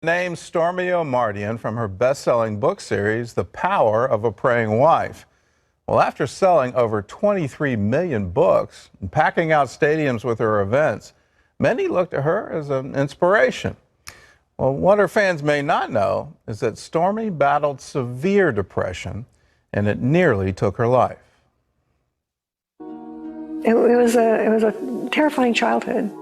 Named Stormie Omaritian from her best-selling book series, The Power of a Praying Wife. Well, after selling over 23 million books and packing out stadiums with her events, many look to her as an inspiration. Well, what her fans may not know is that Stormie battled severe depression, and it nearly took her life. It was a terrifying childhood.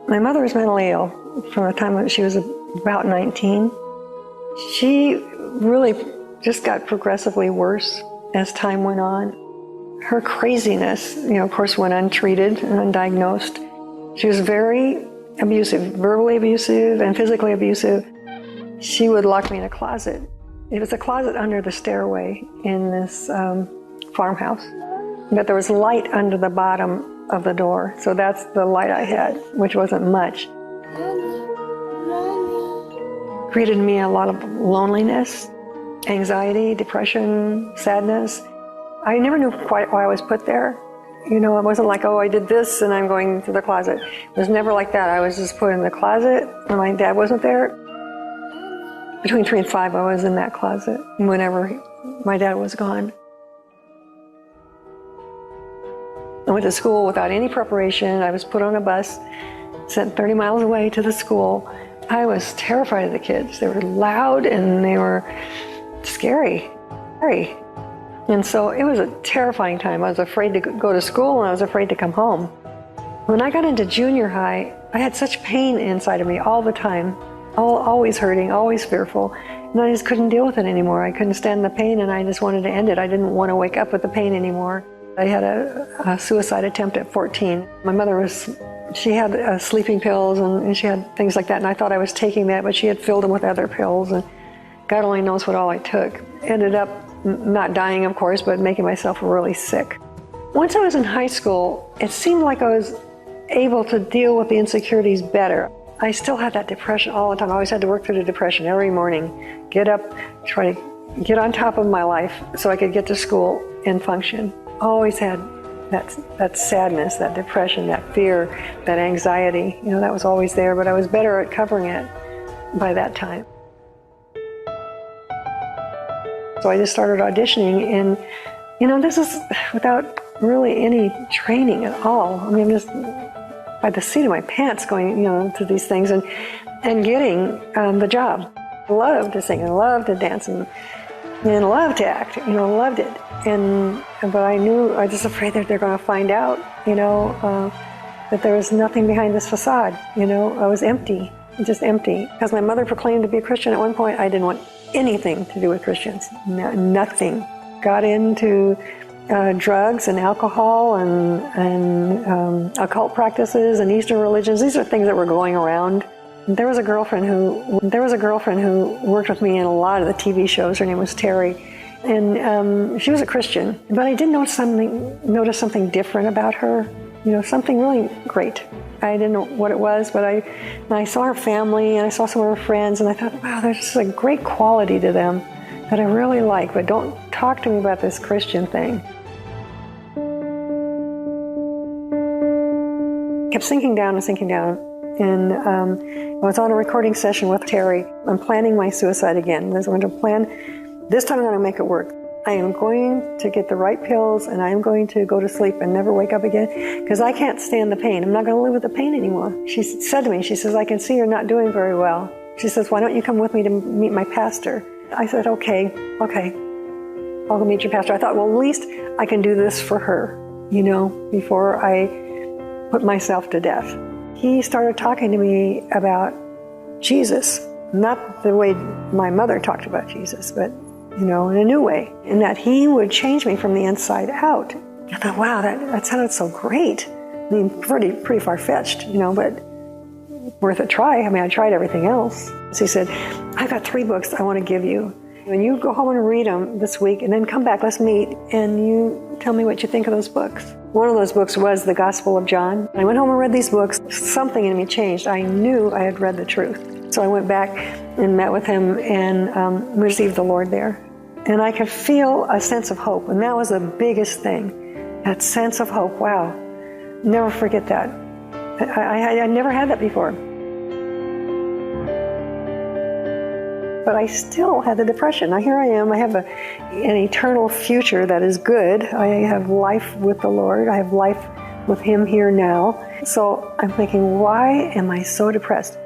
My mother was mentally ill from the time that she was about 19. She really just got progressively worse as time went on. Her craziness, of course, went untreated and undiagnosed. She was very abusive, verbally abusive and physically abusive. She would lock me in a closet. It was a closet under the stairway in this farmhouse. But there was light under the bottom of the door, so that's the light I had, which wasn't much. Created me a lot of loneliness, anxiety, depression, sadness. I never knew quite why I was put there. It wasn't like, oh, I did this and I'm going to the closet. It was never like that. I was just put in the closet when my dad wasn't there. Between 3 and 5, I was in that closet whenever my dad was gone. I went to school without any preparation. I was put on a bus, sent 30 miles away to the school. I was terrified of the kids. They were loud and they were scary. And so it was a terrifying time. I was afraid to go to school and I was afraid to come home. When I got into junior high, I had such pain inside of me all the time, always hurting, always fearful. And I just couldn't deal with it anymore. I couldn't stand the pain and I just wanted to end it. I didn't want to wake up with the pain anymore. I had a suicide attempt at 14. My mother she had sleeping pills and she had things like that, and I thought I was taking that, but she had filled them with other pills, and God only knows what all I took. Ended up not dying, of course, but making myself really sick. Once I was in high school, it seemed like I was able to deal with the insecurities better. I still had that depression all the time. I always had to work through the depression every morning, get up, try to get on top of my life so I could get to school and function. Always had that sadness, that depression, that fear, that anxiety. That was always there, but I was better at covering it by that time. So I just started auditioning, and this is without really any training at all. I mean, just by the seat of my pants going, to these things and getting the job. I loved to sing and loved to dance and loved to act, loved it. But I was just afraid that they're going to find out, that there was nothing behind this facade. I was empty, just empty. Because my mother proclaimed to be a Christian at one point, I didn't want anything to do with Christians, nothing. Got into drugs and alcohol and occult practices and Eastern religions. These are things that were going around. There was a girlfriend who worked with me in a lot of the TV shows. Her name was Terry. And she was a Christian, but I did notice something different about her, something really great. I didn't know what it was, but I saw her family and I saw some of her friends, and I thought, wow, there's just a great quality to them that I really like, but don't talk to me about this Christian thing. Kept sinking down, and I was on a recording session with Terry. I'm planning my suicide again. I'm going to plan. This time I'm going to make it work. I am going to get the right pills and I am going to go to sleep and never wake up again because I can't stand the pain. I'm not going to live with the pain anymore. She said to me, she says, I can see you're not doing very well. She says, why don't you come with me to meet my pastor? I said, okay, I'll go meet your pastor. I thought, well, at least I can do this for her, before I put myself to death. He started talking to me about Jesus, not the way my mother talked about Jesus, but in a new way, and that he would change me from the inside out. I thought, wow, that sounded so great. I mean, pretty far-fetched, but worth a try. I mean, I tried everything else. So he said, I've got 3 books I want to give you. And you go home and read them this week, and then come back, let's meet, and you tell me what you think of those books. One of those books was the Gospel of John. I went home and read these books. Something in me changed. I knew I had read the truth. So I went back and met with him and received the Lord there. And I could feel a sense of hope. And that was the biggest thing, that sense of hope. Wow, never forget that. I never had that before. but I still had the depression. Now here I am, I have an eternal future that is good. I have life with the Lord. I have life with Him here now. So I'm thinking, why am I so depressed?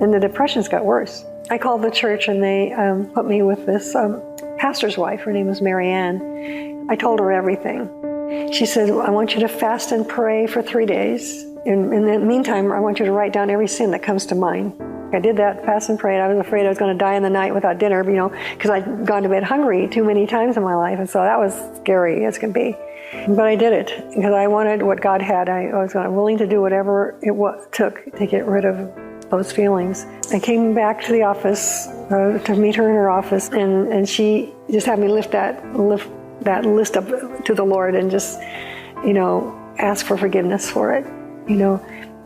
And the depression's got worse. I called the church and they put me with this pastor's wife. Her name was Mary Ann. I told her everything. She said, I want you to fast and pray for 3 days. In the meantime, I want you to write down every sin that comes to mind. I did that, fast and prayed. I was afraid I was going to die in the night without dinner, because I'd gone to bed hungry too many times in my life. And so that was scary as can be. But I did it because I wanted what God had. I was willing to do whatever it took to get rid of those feelings. I came back to the office to meet her in her office, and she just had me lift that list up to the Lord and just, ask for forgiveness for it,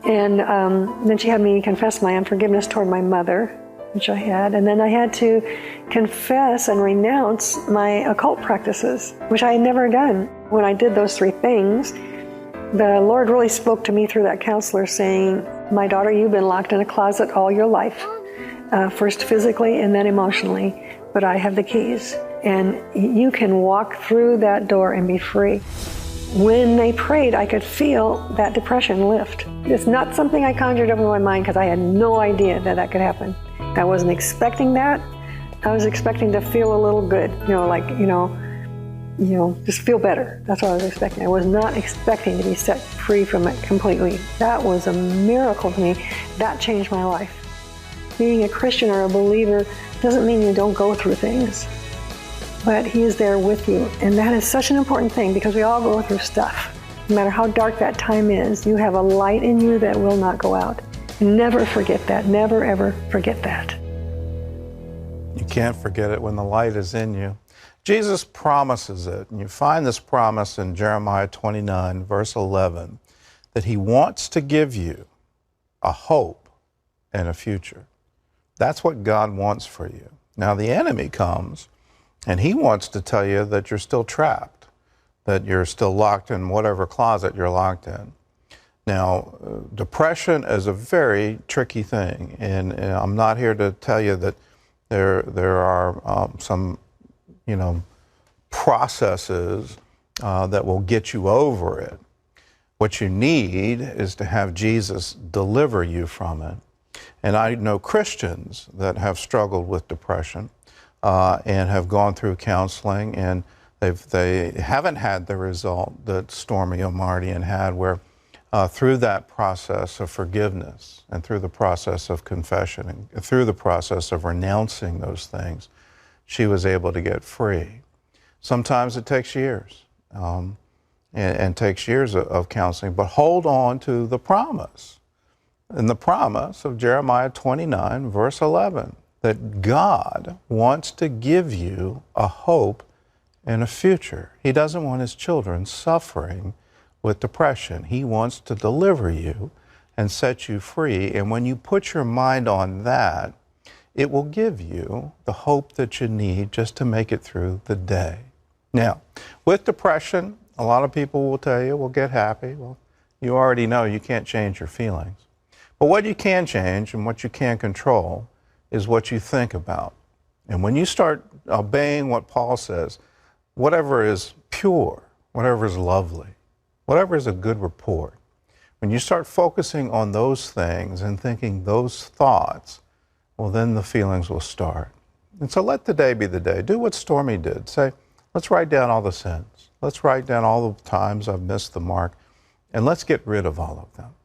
And then she had me confess my unforgiveness toward my mother, which I had. And then I had to confess and renounce my occult practices, which I had never done. When I did those 3 things, the Lord really spoke to me through that counselor saying, my daughter, you've been locked in a closet all your life, first physically and then emotionally, but I have the keys. And you can walk through that door and be free. When they prayed, I could feel that depression lift. It's not something I conjured up in my mind because I had no idea that could happen. I wasn't expecting that. I was expecting to feel a little good, just feel better. That's what I was expecting. I was not expecting to be set free from it completely. That was a miracle to me. That changed my life. Being a Christian or a believer doesn't mean you don't go through things, but He is there with you. And that is such an important thing because we all go through stuff. No matter how dark that time is, you have a light in you that will not go out. Never forget that. Never, ever forget that. You can't forget it when the light is in you. Jesus promises it, and you find this promise in Jeremiah 29, verse 11, that He wants to give you a hope and a future. That's what God wants for you. Now, the enemy comes, and he wants to tell you that you're still trapped, that you're still locked in whatever closet you're locked in. Now, depression is a very tricky thing, and I'm not here to tell you that there are some, processes that will get you over it. What you need is to have Jesus deliver you from it. And I know Christians that have struggled with depression and have gone through counseling, and they haven't had the result that Stormie Omaritian had, where through that process of forgiveness and through the process of confession and through the process of renouncing those things, she was able to get free. Sometimes it takes years and takes years of counseling, but hold on to the promise. And the promise of Jeremiah 29, verse 11, that God wants to give you a hope and a future. He doesn't want His children suffering with depression. He wants to deliver you and set you free. And when you put your mind on that, it will give you the hope that you need just to make it through the day. Now, with depression, a lot of people will tell you, well, get happy. Well, you already know you can't change your feelings. But what you can change and what you can control is what you think about. And when you start obeying what Paul says, whatever is pure, whatever is lovely, whatever is a good report, when you start focusing on those things and thinking those thoughts, well, then the feelings will start. And so let today be the day. Do what Stormie did. Say, let's write down all the sins. Let's write down all the times I've missed the mark, and let's get rid of all of them.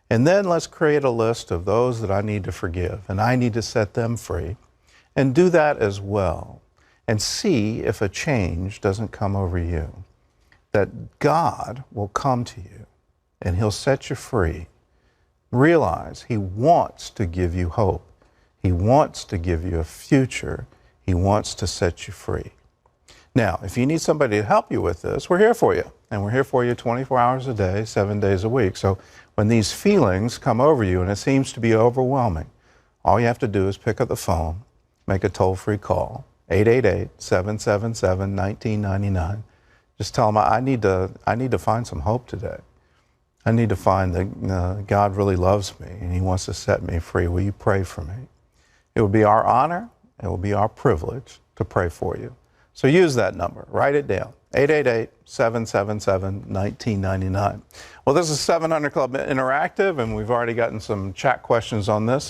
And then let's create a list of those that I need to forgive, and I need to set them free, and do that as well. And see if a change doesn't come over you. That God will come to you, and He'll set you free. Realize He wants to give you hope. He wants to give you a future. He wants to set you free. Now, if you need somebody to help you with this, we're here for you. And we're here for you 24 hours a day, 7 days a week. So when these feelings come over you and it seems to be overwhelming, all you have to do is pick up the phone, make a toll-free call, 888-777-1999. Just tell them, I need to find some hope today. I need to find that God really loves me and He wants to set me free. Will you pray for me? It would be our honor It will be our privilege to pray for you. So use that number. Write it down. 888-777-1999. Well, this is 700 Club Interactive, and we've already gotten some chat questions on this.